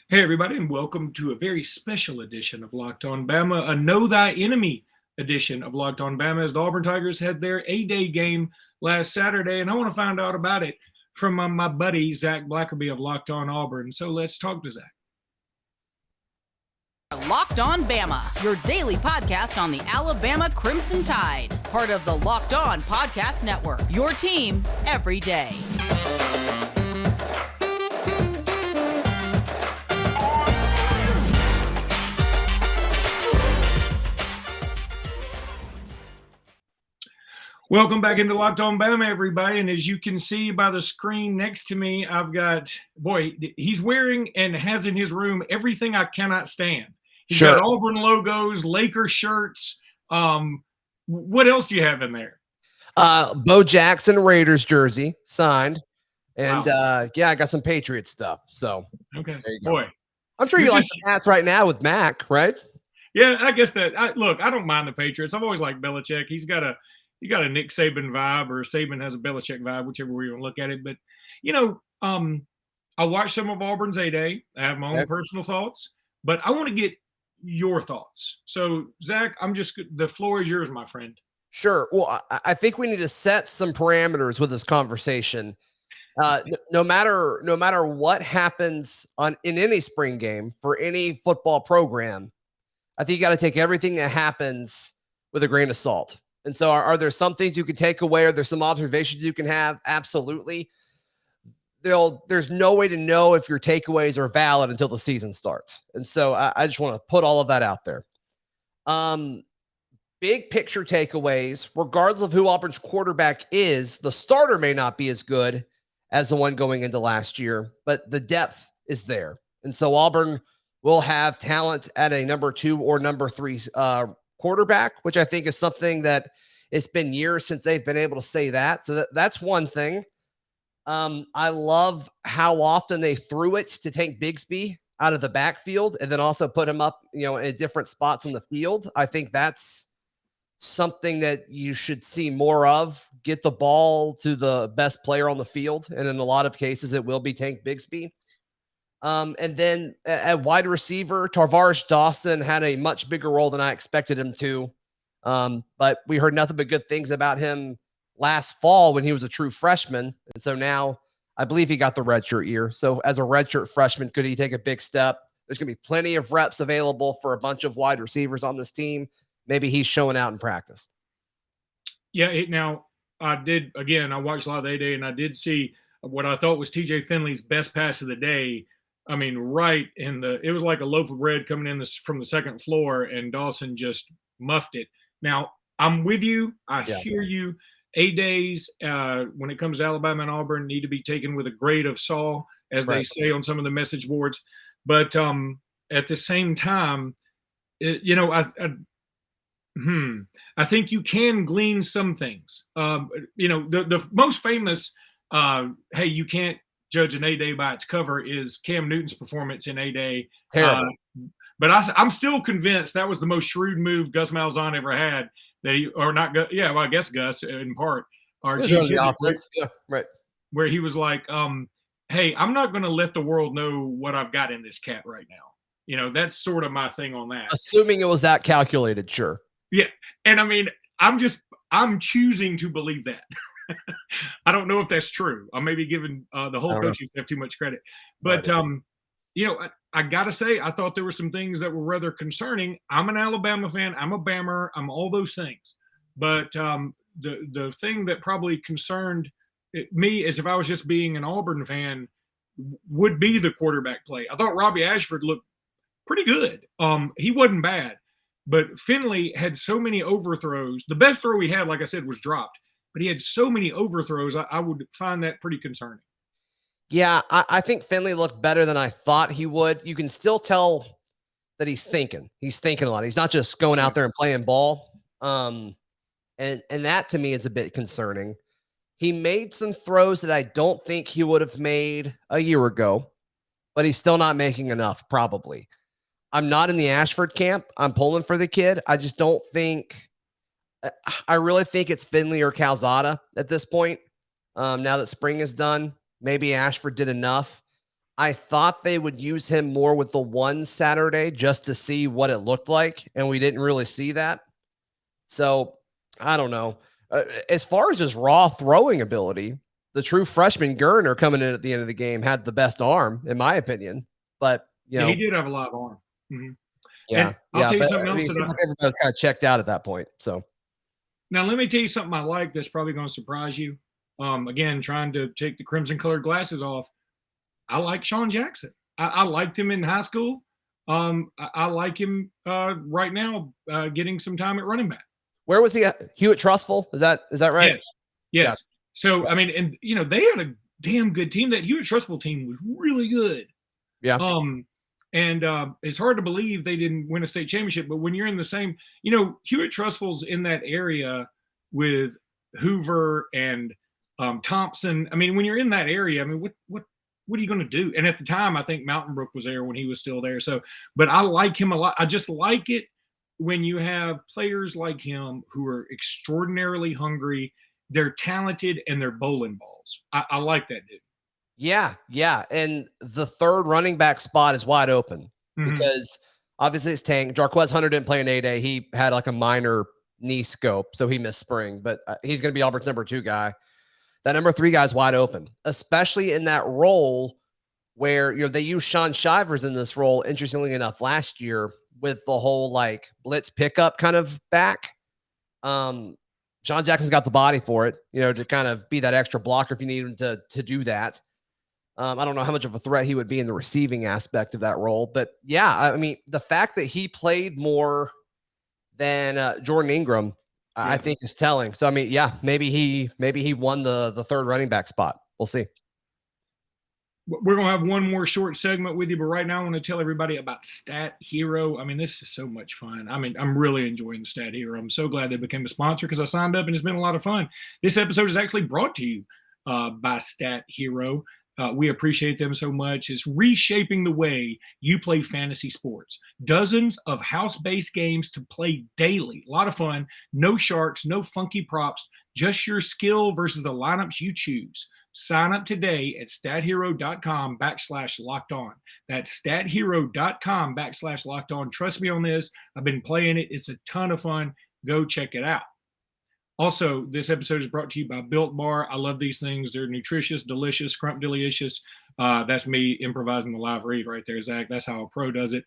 Hey, everybody, and welcome to a very special edition of Locked On Bama, a Know Thy Enemy edition of Locked On Bama, as the Auburn Tigers had their A-Day game last Saturday. And I want to find out about it from my buddy, Zack Blackerby of Locked On Auburn. So let's talk to Zack. Locked On Bama, your daily podcast on the Alabama Crimson Tide. Part of the Locked On Podcast Network, your team every day. Welcome back into Locked On Bama, everybody. And as you can see by the screen next to me, I've got, he's wearing and has in his room everything I cannot stand. He's got Auburn logos, Laker shirts. What else do you have in there? Bo Jackson Raiders jersey signed. And wow. I got some Patriot stuff. So okay, boy, I'm sure you like the hats right now with Mac, right? Yeah, I guess that. Look, I don't mind the Patriots. I've always liked Belichick. He's got a Nick Saban vibe, or Saban has a Belichick vibe, whichever way you want to look at it. But I watched some of Auburn's A-Day. I have my own personal thoughts, but I want to get your thoughts. So, Zack, the floor is yours, my friend. Sure. Well, I think we need to set some parameters with this conversation. No matter what happens in any spring game for any football program, I think you got to take everything that happens with a grain of salt. And so are there some things you can take away? Are there some observations you can have? Absolutely. There's no way to know if your takeaways are valid until the season starts. And so I just want to put all of that out there. Big picture takeaways, regardless of who Auburn's quarterback is, the starter may not be as good as the one going into last year, but the depth is there. And so Auburn will have talent at a number 2 or number 3 quarterback, which I think is something that it's been years since they've been able to say that. So that's one thing. I love how often they threw it to Tank Bigsby out of the backfield and then also put him up, in different spots on the field. I think that's something that you should see more of. Get the ball to the best player on the field. And in a lot of cases, it will be Tank Bigsby. And then at wide receiver, Tarvaris Dawson had a much bigger role than I expected him to. But we heard nothing but good things about him last fall when he was a true freshman. And so now I believe he got the redshirt year. So as a redshirt freshman, could he take a big step? There's going to be plenty of reps available for a bunch of wide receivers on this team. Maybe he's showing out in practice. Yeah. Now I watched a lot of the A-Day and I did see what I thought was TJ Finley's best pass of the day. I mean, right it was like a loaf of bread coming in from the second floor, and Dawson just muffed it. Now, I'm with you. I hear you. A-Days, when it comes to Alabama and Auburn, need to be taken with a grain of salt, as they say on some of the message boards. But at the same time, I think you can glean some things. The most famous, hey, you can't judge an A-Day by its cover is Cam Newton's performance in A-Day. Terrible. But I'm still convinced that was the most shrewd move Gus Malzahn ever had. I guess Gus in part. Or the offense. Yeah, right. Where he was like, hey, I'm not going to let the world know what I've got in this cat right now. That's sort of my thing on that. Assuming it was that calculated, sure. Yeah. And I mean, I'm choosing to believe that. I don't know if that's true. I may be giving the whole coaching staff too much credit. But, I got to say, I thought there were some things that were rather concerning. I'm an Alabama fan. I'm a Bammer. I'm all those things. But the thing that probably concerned me is if I was just being an Auburn fan would be the quarterback play. I thought Robbie Ashford looked pretty good. He wasn't bad. But Finley had so many overthrows. The best throw he had, like I said, was dropped. But he had so many overthrows, I would find that pretty concerning. Yeah, I think Finley looked better than I thought he would. You can still tell that he's thinking. He's thinking a lot. He's not just going out there and playing ball. And that to me is a bit concerning. He made some throws that I don't think he would have made a year ago, but he's still not making enough, probably. I'm not in the Ashford camp. I'm pulling for the kid. I just don't think – I really think it's Finley or Calzada at this point. Now that spring is done, maybe Ashford did enough. I thought they would use him more with the one Saturday just to see what it looked like, and we didn't really see that. So I don't know. As far as his raw throwing ability, the true freshman Gurner coming in at the end of the game had the best arm, in my opinion. But yeah, he did have a lot of arm. Mm-hmm. Yeah, and I'll tell you something else. It seems like everybody kind of checked out at that point. So now let me tell you something I like that's probably going to surprise you. Again, trying to take the crimson colored glasses off. I like Sean Jackson. I liked him in high school. I like him right now, getting some time at running back. Where was he at? Hewitt Trustful? Is that right? Yes. Yes. So, I mean, and they had a damn good team. That Hewitt Trustful team was really good. Yeah. And it's hard to believe they didn't win a state championship. But when you're in the same, Hewitt Trustful's in that area with Hoover and Thompson. I mean, when you're in that area, I mean, what are you going to do? And at the time, I think Mountain Brook was there when he was still there. So, but I like him a lot. I just like it when you have players like him who are extraordinarily hungry, they're talented, and they're bowling balls. I like that dude. Yeah. And the third running back spot is wide open because obviously it's Tank. Jarquez Hunter didn't play an A-Day. He had like a minor knee scope, so he missed spring, but he's going to be Auburn's number 2 guy. That number 3 guy's wide open, especially in that role where, they used Sean Shivers in this role, interestingly enough, last year with the whole like blitz pickup kind of back. Sean Jackson's got the body for it, to kind of be that extra blocker if you need him to do that. I don't know how much of a threat he would be in the receiving aspect of that role, but yeah, I mean, the fact that he played more than Jordan Ingram, I think is telling. So, I mean, yeah, maybe he won the third running back spot. We'll see. We're going to have one more short segment with you, but right now I want to tell everybody about Stat Hero. I mean, this is so much fun. I mean, I'm really enjoying Stat Hero. I'm so glad they became a sponsor because I signed up and it's been a lot of fun. This episode is actually brought to you by Stat Hero. We appreciate them so much. It's reshaping the way you play fantasy sports. Dozens of house-based games to play daily. A lot of fun. No sharks, no funky props, just your skill versus the lineups you choose. Sign up today at stathero.com/lockedon. That's stathero.com/lockedon. Trust me on this. I've been playing it. It's a ton of fun. Go check it out. Also, this episode is brought to you by Built Bar. I love these things. They're nutritious, delicious, scrumptious. That's me improvising the live read right there, Zach. That's how a pro does it.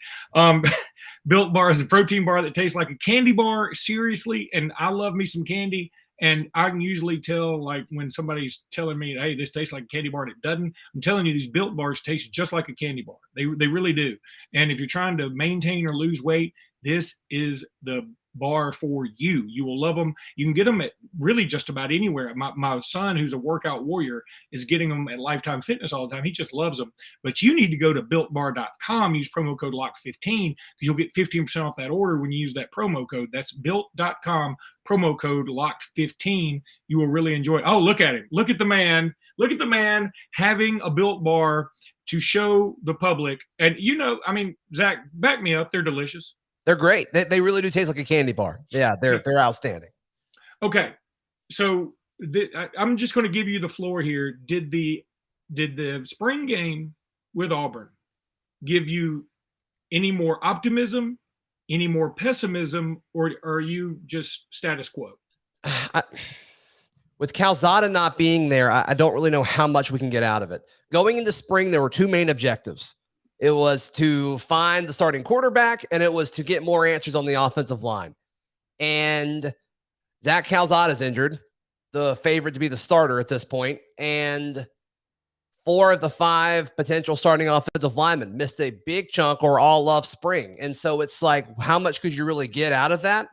Built Bar is a protein bar that tastes like a candy bar, seriously, and I love me some candy. And I can usually tell, like, when somebody's telling me, hey, this tastes like a candy bar, and it doesn't. I'm telling you, these Built Bars taste just like a candy bar. They really do. And if you're trying to maintain or lose weight, this is the bar for you. You will love them. You can get them at really just about anywhere. My son, who's a workout warrior, is getting them at Lifetime Fitness all the time. He just loves them. But you need to go to builtbar.com, use promo code LOCK15 because you'll get 15% off that order when you use that promo code. That's built.com, promo code LOCK15. You will really enjoy it. Oh, look at him. Look at the man. Look at the man having a Built Bar to show the public. And, I mean, Zach, back me up. They're delicious. They're great. They really do taste like a candy bar. Yeah, they're outstanding. Okay, so I'm just going to give you the floor here. Did the spring game with Auburn give you any more optimism, any more pessimism, or are you just status quo? With Calzada not being there, I don't really know how much we can get out of it. Going into spring, there were 2 main objectives. It was to find the starting quarterback, and it was to get more answers on the offensive line. And Zach Calzada is injured, the favorite to be the starter at this point, and 4 of the 5 potential starting offensive linemen missed a big chunk or all of spring. And so it's like, how much could you really get out of that?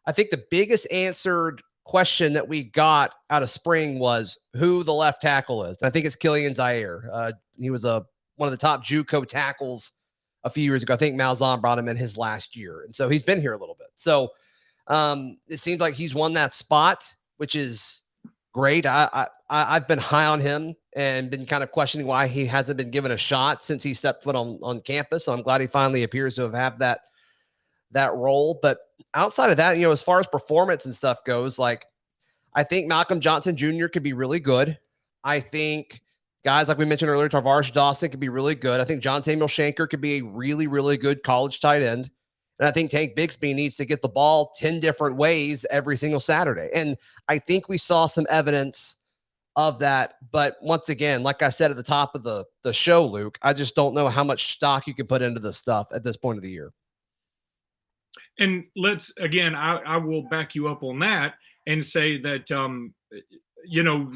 I think the biggest answered question that we got out of spring was who the left tackle is. I think it's Killian Zaire. He was one of the top JUCO tackles a few years ago. I think Malzahn brought him in his last year. And so he's been here a little bit. So it seems like he's won that spot, which is great. I've been high on him and been kind of questioning why he hasn't been given a shot since he stepped foot on campus. So I'm glad he finally appears to have that role. But outside of that, as far as performance and stuff goes, like, I think Malcolm Johnson Jr. could be really good. I think Guys like we mentioned earlier, Tarvaris Dawson could be really good. I think John Samuel Shanker could be a really, really good college tight end. And I think Tank Bixby needs to get the ball 10 different ways every single Saturday. And I think we saw some evidence of that. But once again, like I said at the top of the show, Luke, I just don't know how much stock you can put into this stuff at this point of the year. And I will back you up on that and say that,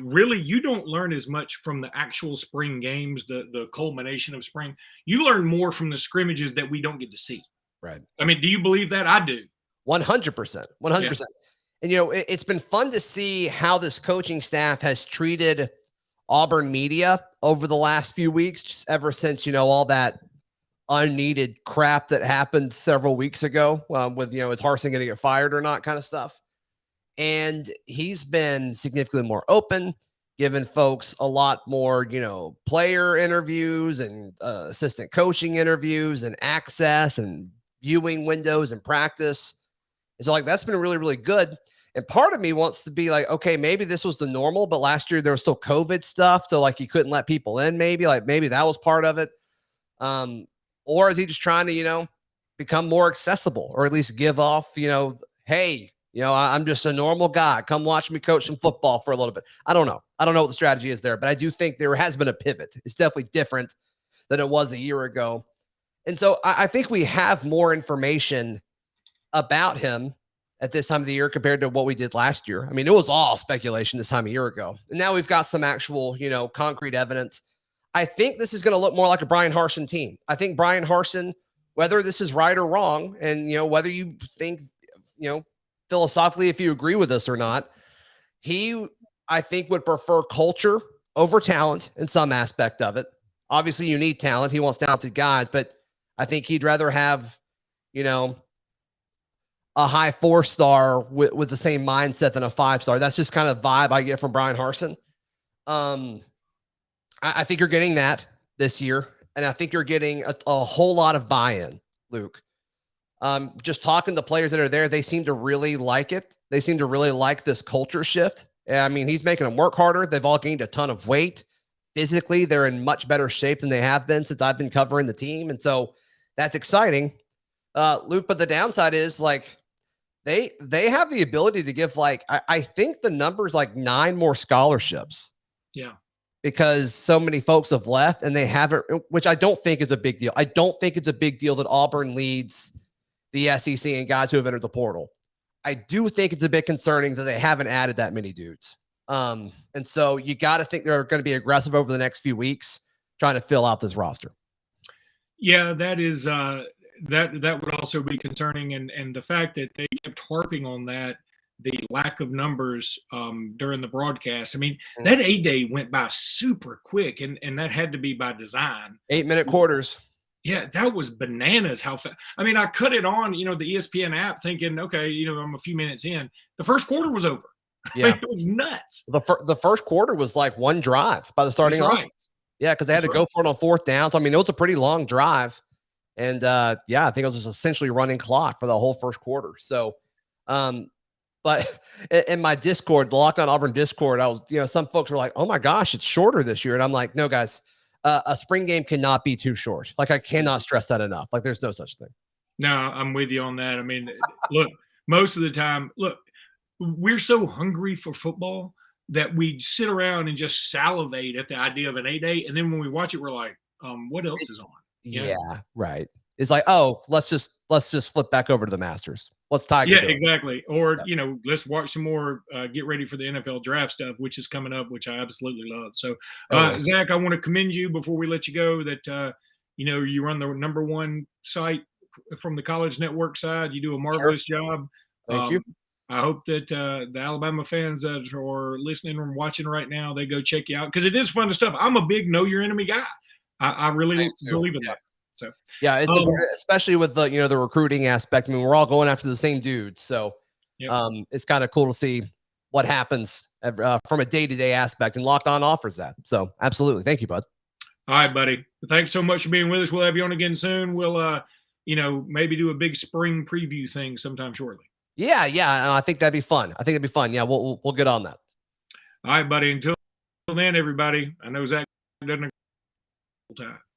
really you don't learn as much from the actual spring games, the culmination of spring. You learn more from the scrimmages that we don't get to see. Right. I mean, do you believe that? I do. 100%. 100%. And, it's been fun to see how this coaching staff has treated Auburn media over the last few weeks, just ever since, all that unneeded crap that happened several weeks ago with, is Harsin going to get fired or not kind of stuff. And he's been significantly more open, giving folks a lot more, player interviews and assistant coaching interviews and access and viewing windows and practice. And so that's been really, really good. And part of me wants to be like, okay, maybe this was the normal, but last year there was still COVID stuff. So you couldn't let people in, maybe that was part of it. Or is he just trying to, become more accessible, or at least give off, hey, I'm just a normal guy. Come watch me coach some football for a little bit. I don't know. I don't know what the strategy is there, but I do think there has been a pivot. It's definitely different than it was a year ago. And so I think we have more information about him at this time of the year compared to what we did last year. I mean, it was all speculation this time a year ago. And now we've got some actual, concrete evidence. I think this is going to look more like a Brian Harsin team. I think Brian Harsin, whether this is right or wrong, and, whether you think, philosophically, if you agree with this or not, I think, would prefer culture over talent in some aspect of it. Obviously, you need talent. He wants talented guys, but I think he'd rather have, a high 4-star with the same mindset than a 5-star. That's just kind of vibe I get from Brian Harsin. I think you're getting that this year, and I think you're getting a whole lot of buy-in, Luke. Just talking to players that are there, they seem to really like it. They seem to really like this culture shift. I mean, he's making them work harder. They've all gained a ton of weight. Physically, they're in much better shape than they have been since I've been covering the team. And so that's exciting, Luke. But the downside is they have the ability to give I think the number's 9 more scholarships. Yeah. Because so many folks have left and they haven't, which I don't think is a big deal. I don't think it's a big deal that Auburn leads the SEC and guys who have entered the portal. I do think it's a bit concerning that they haven't added that many dudes. And so you got to think they're going to be aggressive over the next few weeks trying to fill out this roster. Yeah, that is that would also be concerning. And the fact that they kept harping on that, the lack of numbers during the broadcast. I mean, that A-Day went by super quick, and that had to be by design. 8-minute quarters. Yeah, that was bananas how fast. I mean, I cut it on, the ESPN app thinking, okay, I'm a few minutes in. The first quarter was over. Yeah. I mean, it was nuts. The first quarter was like one drive by the starting offense. Right. Yeah, because they had to go for it on 4th down. So, I mean, it was a pretty long drive. And, I think it was just essentially running clock for the whole first quarter. So, but in my Discord, the Locked On Auburn Discord, I was, some folks were like, oh my gosh, it's shorter this year. And I'm like, no, guys, a spring game cannot be too short. I cannot stress that enough. There's no such thing. No, I'm with you on that. I mean, look, most of the time, we're so hungry for football that we sit around and just salivate at the idea of an A-Day. And then when we watch it, we're like, what else is on? Yeah, right. It's like, oh, let's just flip back over to the Masters. Let's Tiger. Yeah, exactly. Or, let's watch some more, get ready for the NFL draft stuff, which is coming up, which I absolutely love. So, Zach, I want to commend you before we let you go that, you run the #1 site from the college network side. You do a marvelous job. Thank you. I hope that the Alabama fans that are listening or watching right now, they go check you out because it is fun stuff. I'm a big know your enemy guy. I really believe in that. So yeah, it's especially with the the recruiting aspect. I mean, we're all going after the same dudes, so it's kind of cool to see what happens from a day-to-day aspect. And Locked On offers that. So absolutely, thank you, bud. All right, buddy. Thanks so much for being with us. We'll have you on again soon. We'll maybe do a big spring preview thing sometime shortly. Yeah, I think that'd be fun. Yeah, we'll get on that. All right, buddy. Until then, everybody. I know Zach doesn't time.